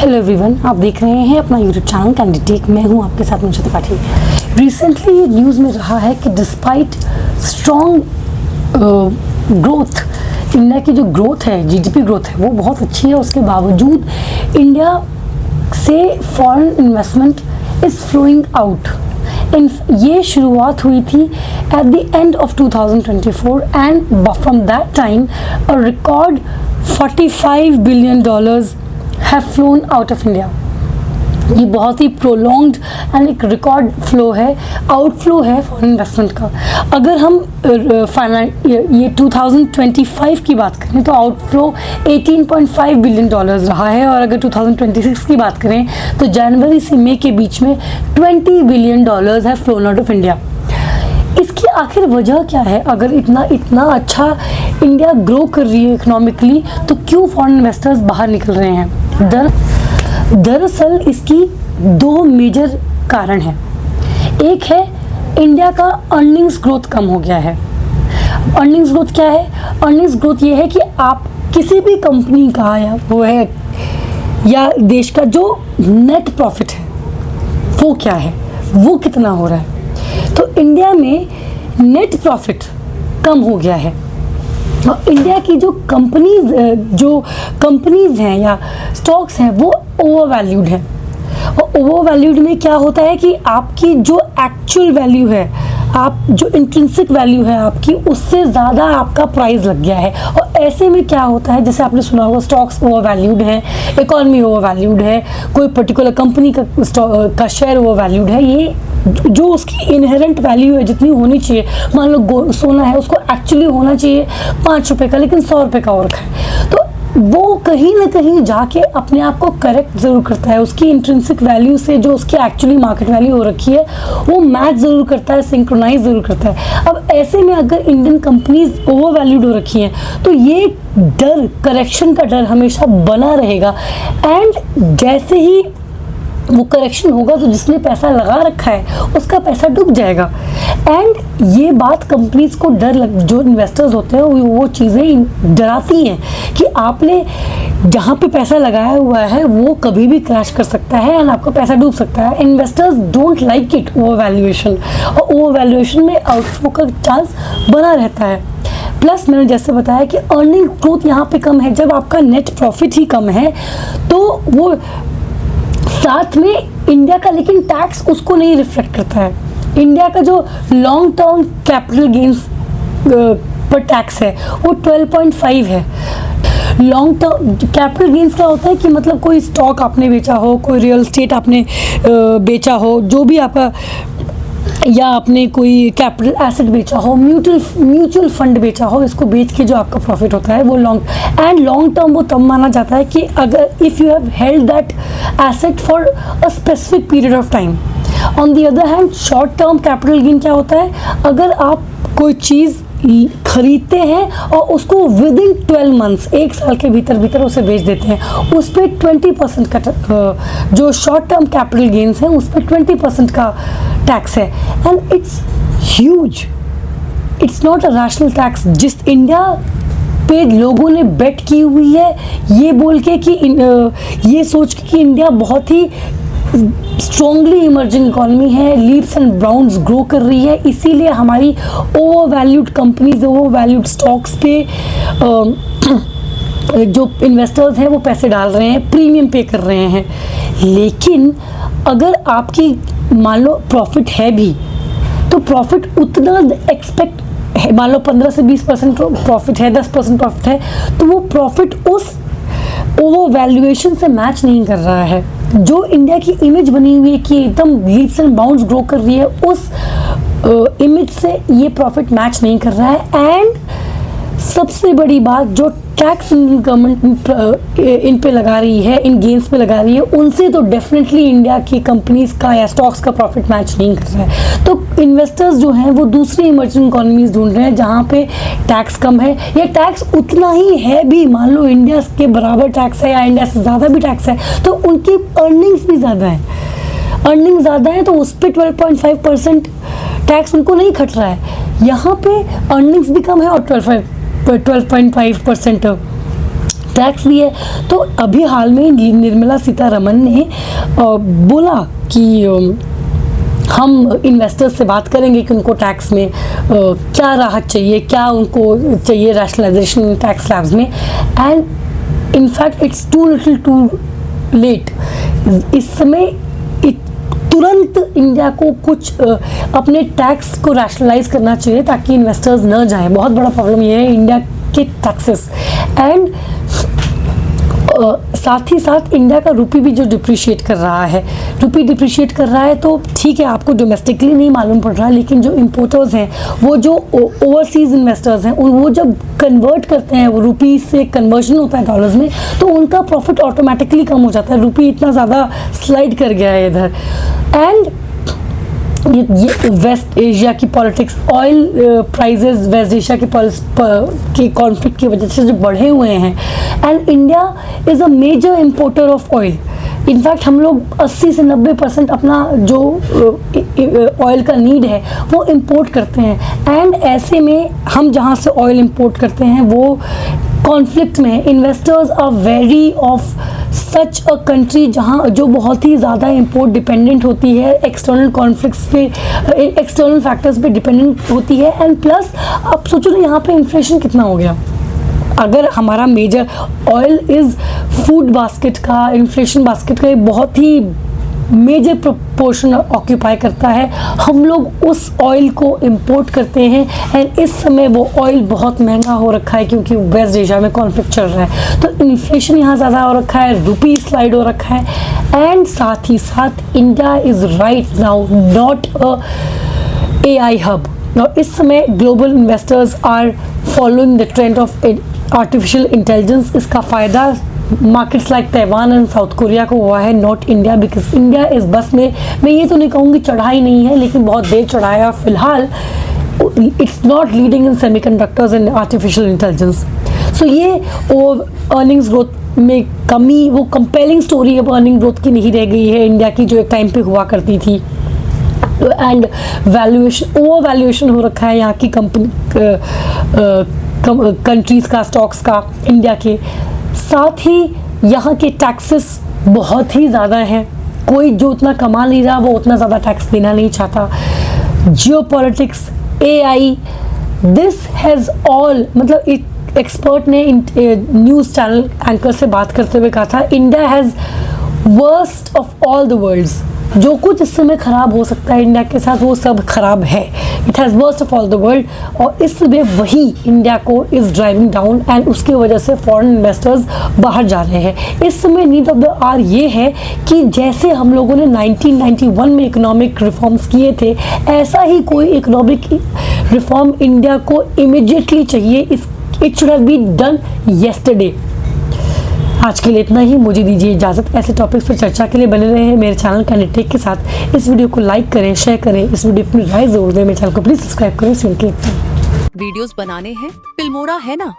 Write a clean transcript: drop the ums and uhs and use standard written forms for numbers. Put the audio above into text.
Hello everyone, आप देख रहे हैं अपना यूट्यूब चैनल कैंडिडेट। मैं हूं आपके साथ मुंशी त्रिपाठी। रिसेंटली न्यूज़ में रहा है कि डिस्पाइट स्ट्रॉन्ग ग्रोथ, इंडिया की जो ग्रोथ है, जीडीपी ग्रोथ है, वो बहुत अच्छी है। उसके बावजूद इंडिया से foreign investment is flowing out. ये शुरुआत हुई थी at the end of 2024 and from that time a record $45 billion have flown out of India. ये बहुत ही प्रोलॉन्ग्ड एंड एक रिकॉर्ड फ्लो है, आउटफ्लो है फॉरेन इन्वेस्टमेंट का। अगर हम ये 2025 की बात करें तो आउटफ्लो $18.5 बिलियन रहा है, और अगर 2026 की बात करें तो जनवरी से मई के बीच में $20 बिलियन है फ्लोन आउट ऑफ इंडिया। इसकी आखिर वजह क्या है? अगर इतना अच्छा इंडिया ग्रो कर रही है इकोनॉमिकली, तो क्यों फॉरेन इन्वेस्टर्स बाहर निकल रहे हैं? दरअसल इसकी दो मेजर कारण हैं। एक है इंडिया का अर्निंग्स ग्रोथ कम हो गया है। अर्निंग्स ग्रोथ क्या है? अर्निंग्स ग्रोथ ये है कि आप किसी भी कंपनी का या देश का जो नेट प्रॉफिट है वो क्या है, वो कितना हो रहा है। तो इंडिया में नेट प्रॉफिट कम हो गया है। और इंडिया की जो कंपनीज हैं या स्टॉक्स हैं वो ओवर वैल्यूड है। और ओवर वैल्यूड में क्या होता है कि आपकी जो एक्चुअल वैल्यू है, आप जो इंट्रिंसिक वैल्यू है आपकी, उससे ज़्यादा आपका प्राइस लग गया है। और ऐसे में क्या होता है, जैसे आपने सुना होगा स्टॉक्स ओवर वैल्यूड है, इकॉनमी ओवर वैल्यूड है, कोई पर्टिकुलर कंपनी का शेयर ओवर वैल्यूड है। ये जो उसकी इनहेरेंट वैल्यू है जितनी होनी चाहिए, मान लो सोना है, उसको एक्चुअली होना चाहिए ₹5 का, लेकिन ₹100 का हो रखा है। तो वो कहीं ना कहीं जाके अपने आप को करेक्ट ज़रूर करता है। उसकी इंट्रिंसिक वैल्यू से जो उसकी एक्चुअली मार्केट वैल्यू हो रखी है वो मैच ज़रूर करता है, सिंक्रोनाइज ज़रूर करता है। अब ऐसे में अगर इंडियन कंपनीज ओवर वैल्यूड हो रखी हैं तो ये डर, करेक्शन का डर हमेशा बना रहेगा। एंड जैसे ही वो करेक्शन होगा तो जिसने पैसा लगा रखा है उसका पैसा डूब जाएगा। एंड ये बात कंपनीज को जो इन्वेस्टर्स होते हैं वो चीज़ें डराती हैं कि आपने जहाँ पे पैसा लगाया हुआ है वो कभी भी क्रैश कर सकता है एंड आपका पैसा डूब सकता है। Investors don't like it, over valuation, और ओवर वैल्यूएशन में आउटफ्लो का चांस बना रहता है। प्लस मैंने जैसे बताया कि अर्निंग ग्रोथ यहाँ पे कम है। जब आपका नेट प्रॉफिट ही कम है तो वो साथ में इंडिया का लेकिन टैक्स उसको नहीं रिफ्लेक्ट करता है। इंडिया का जो लॉन्ग टर्म कैपिटल गेन्स पर टैक्स है वो 12.5 है। लॉन्ग टर्म कैपिटल गेन्स क्या होता है कि मतलब कोई स्टॉक आपने बेचा हो, कोई रियल एस्टेट आपने बेचा हो, जो भी आपका, या आपने कोई कैपिटल एसेट बेचा हो, म्यूचुअल फंड बेचा हो, इसको बेच के जो आपका प्रॉफिट होता है वो लॉन्ग टर्म वो तब माना जाता है कि अगर if you have held that asset for a specific period of time. On the other hand short term capital gain क्या होता है? अगर आप कोई चीज़ खरीदते हैं और उसको विद इन 12 मंथ्स, 1 साल के भीतर उसे बेच देते हैं, उस पर 20% का जो शॉर्ट टर्म कैपिटल गेन्स हैं उस पर 20% का टैक्स है। And it's huge, it's not a rational tax. जिस इंडिया पे लोगों ने बेट की हुई है ये बोल के कि ये सोच के कि इंडिया बहुत ही स्ट्रॉन्गली इमर्जिंग इकॉनमी है, लीप्स एंड बाउंड्स ग्रो कर रही है, इसीलिए हमारी over valued companies, over valued stocks पे जो इन्वेस्टर्स हैं वो पैसे डाल रहे हैं, प्रीमियम पे कर रहे हैं। लेकिन अगर आपकी मान लो प्रॉफिट है भी तो प्रॉफिट उतना एक्सपेक्ट है, मान लो 15 से 20% प्रॉफिट है, 10% प्रॉफिट है, तो वो प्रॉफिट उस ओवर वैल्यूएशन से मैच नहीं कर रहा है। जो इंडिया की इमेज बनी हुई है कि एकदम लीप्स एंड बाउंड्स ग्रो कर रही है, उस इमेज से ये प्रॉफिट मैच नहीं कर रहा है। एंड सबसे बड़ी बात, जो टैक्स गवर्नमेंट इन पे लगा रही है, इन गेन्स पे लगा रही है, उनसे तो डेफिनेटली इंडिया की कंपनीज का या स्टॉक्स का प्रॉफिट मैच नहीं कर रहा है। तो इन्वेस्टर्स जो हैं वो दूसरी इमर्जिंग इकोनॉमीज ढूंढ रहे हैं जहाँ पे टैक्स कम है, या टैक्स उतना ही है भी, मान लो इंडिया के बराबर टैक्स है या इंडिया से ज़्यादा भी टैक्स है, तो उनकी अर्निंग्स भी ज़्यादा है। अर्निंग ज़्यादा है तो उस पर 12.5% टैक्स उनको नहीं खट रहा है। यहाँ पे अर्निंग्स भी कम है और 12.5% टैक्स भी है। तो अभी हाल में निर्मला सीतारमन ने बोला कि हम इन्वेस्टर्स से बात करेंगे कि उनको टैक्स में क्या राहत चाहिए, क्या उनको चाहिए रैशनलाइजेशन टैक्स स्लैब्स में। And in fact it's too little too late. इस समय तुरंत इंडिया को कुछ अपने टैक्स को रैशनलाइज करना चाहिए ताकि इन्वेस्टर्स न जाएं। बहुत बड़ा प्रॉब्लम ये है इंडिया के टैक्सेस। एंड साथ ही साथ इंडिया का रुपी भी जो डिप्रिशिएट कर रहा है, रुपी डिप्रिशिएट कर रहा है तो ठीक है, आपको डोमेस्टिकली नहीं मालूम पड़ रहा है, लेकिन जो इम्पोर्टर्स हैं, वो जो ओवरसीज इन्वेस्टर्स हैं, वो जब कन्वर्ट करते हैं, वो रुपी से कन्वर्जन होता है डॉलर्स में, तो उनका प्रॉफिट ऑटोमेटिकली कम हो जाता है। रुपी इतना ज़्यादा स्लाइड कर गया है इधर। एंड ये वेस्ट एशिया की politics, oil prices West Asia के कॉन्फ्लिक्ट की वजह से जो बढ़े हुए हैं। And India is a major importer of oil. In fact हम लोग 80 से 90% अपना जो ऑयल का नीड है वो इंपोर्ट करते हैं। एंड ऐसे में हम जहाँ से ऑयल इंपोर्ट करते हैं वो कॉन्फ्लिक्ट में है। Investors are wary of such a country जहाँ जो बहुत ही ज़्यादा इंपोर्ट डिपेंडेंट होती है, एक्सटर्नल कॉन्फ्लिक्ट्स पे, एक्सटर्नल फैक्टर्स पे डिपेंडेंट होती है। एंड प्लस अब सोचो ना, यहाँ पे इन्फ्लेशन कितना हो गया। अगर हमारा major oil is food basket का, इन्फ्लेशन बास्केट का एक बहुत ही मेजर प्रोपोर्शन ऑक्यूपाई करता है, हम लोग उस ऑयल को इंपोर्ट करते हैं। एंड इस समय वो ऑयल बहुत महंगा हो रखा है क्योंकि वेस्ट एशिया में कॉन्फ्लिक्ट चल रहा है, तो इन्फ्लेशन यहाँ ज़्यादा हो रखा है, रुपी स्लाइड हो रखा है। एंड साथ ही साथ India is right now not a AI hub. और इस समय global investors are following the trend of artificial intelligence. इसका फ़ायदा markets like Taiwan and South Korea को हुआ है, नॉट इंडिया, बिकॉज इंडिया इस बस में, मैं ये तो नहीं कहूँगी चढ़ा ही नहीं है, लेकिन बहुत देर चढ़ाया फिलहाल। It's not leading in semiconductors and artificial intelligence. So ये अर्निंग्स ग्रोथ में कमी, वो कंपेलिंग स्टोरी अब अर्निंग ग्रोथ की नहीं रह गई है इंडिया की, जो एक टाइम पे हुआ करती थी। एंड वैल्यूएशन, ओवर वैल्यूएशन हो रखा है यहाँ की कंपनी, कंट्रीज़ का, स्टॉक्स का, इंडिया के। साथ ही यहाँ के टैक्सेस बहुत ही ज़्यादा हैं। कोई जो उतना कमा नहीं रहा वो उतना ज़्यादा टैक्स देना नहीं चाहता। Geopolitics, AI, this has all, मतलब एक एक्सपर्ट ने न्यूज़ चैनल एंकर से बात करते हुए कहा था, India has worst of all the worlds. जो कुछ इस समय ख़राब हो सकता है इंडिया के साथ, वो सब ख़राब है। It has worst of all the world. और इसलिए वही इंडिया को इज़ ड्राइविंग डाउन, एंड उसकी वजह से फॉरेन इन्वेस्टर्स बाहर जा रहे हैं। इस समय नीड ऑफ द आवर ये है कि जैसे हम लोगों ने 1991 में इकोनॉमिक रिफॉर्म्स किए थे, ऐसा ही कोई इकोनॉमिक रिफॉर्म इंडिया को इमिडिएटली चाहिए। It should have been done yesterday. आज के लिए इतना ही, मुझे दीजिए इजाज़त। ऐसे टॉपिक्स पर चर्चा के लिए बने रहे हैं मेरे चैनल कैंडिड टेक के साथ। इस वीडियो को लाइक करें, शेयर करें, इस वीडियो पर अपनी राय जरूर दें। मेरे चैनल को प्लीज़ सब्सक्राइब करें। वीडियोस बनाने हैं, फिल्मोरा है ना।